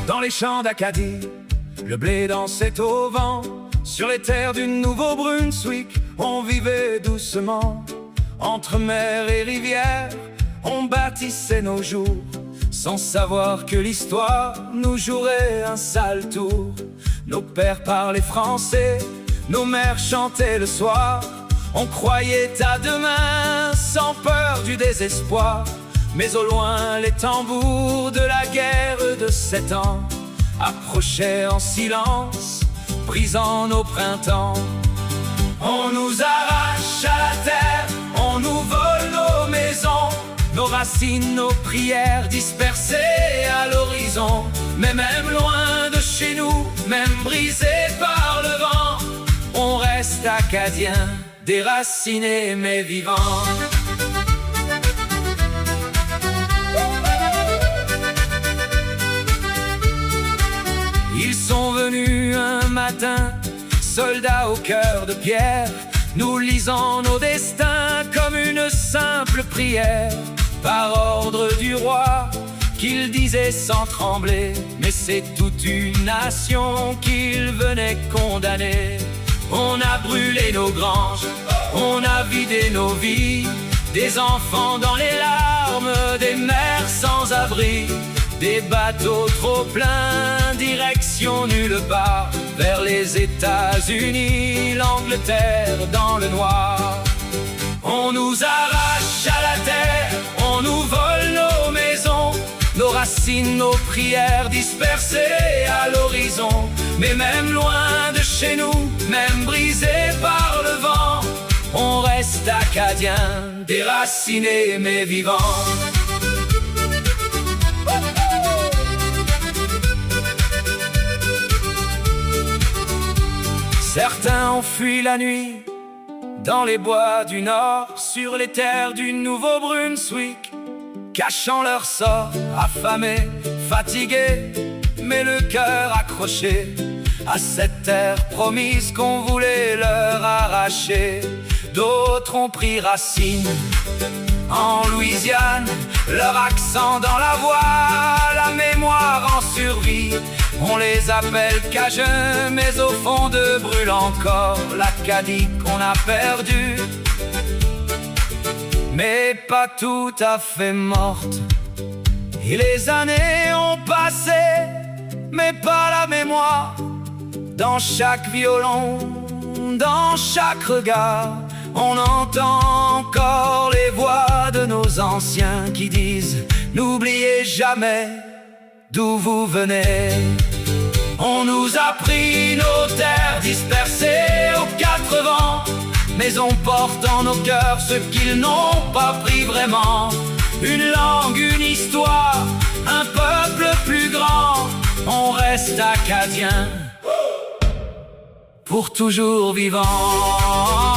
Dans les champs d'Acadie, le blé dansait au vent. Sur les terres du Nouveau-Brunswick, on vivait doucement. Entre mer et rivière, on bâtissait nos jours, sans savoir que l'histoire nous jouerait un sale tour. Nos pères parlaient français, nos mères chantaient le soir. On croyait à demain, sans peur du désespoir. Mais au loin, les tambours de la guerre de 7 ans approchaient en silence, brisant nos printemps. On nous arrache à la terre, on nous vole nos maisons, nos racines, nos prières dispersées à l'horizon. Mais même loin de chez nous, même brisés par le vent, on reste acadien, déraciné mais vivant. Ils sont venus un matin, soldats au cœur de pierre, nous lisant nos destins comme une simple prière. Par ordre du roi, qu'il disait sans trembler, mais c'est toute une nation qu'il venait condamner. On a brûlé nos granges, on a vidé nos vies, des enfants dans les larmes, des mères sans abri, des bateaux trop pleins, direction nulle part, vers les États-Unis, l'Angleterre dans le noir. On nous arrache à la terre, on nous vole nos maisons, nos racines, nos prières dispersées à l'horizon. Mais même loin de chez nous, même brisés par le vent, on reste acadien, déraciné mais vivant. Certains ont fui la nuit dans les bois du Nord, sur les terres du Nouveau-Brunswick, cachant leur sort, affamés, fatigués, mais le cœur accroché à cette terre promise qu'on voulait leur arracher. D'autres ont pris racine en Louisiane, leur accent dans la voix, la mémoire en survie. On les appelle Cajuns, mais au fond d'eux brûle encore l'Acadie qu'on a perdue. Mais pas tout à fait morte. Et les années ont passé, mais pas la mémoire. Dans chaque violon, dans chaque regard, on entend encore les voix de nos anciens qui disent: n'oubliez jamais d'où vous venez. On nous a pris nos terres dispersées aux 4 vents, mais on porte en nos cœurs ce qu'ils n'ont pas pris vraiment. Une langue, une histoire, un peuple plus grand. On reste acadien, pour toujours vivant.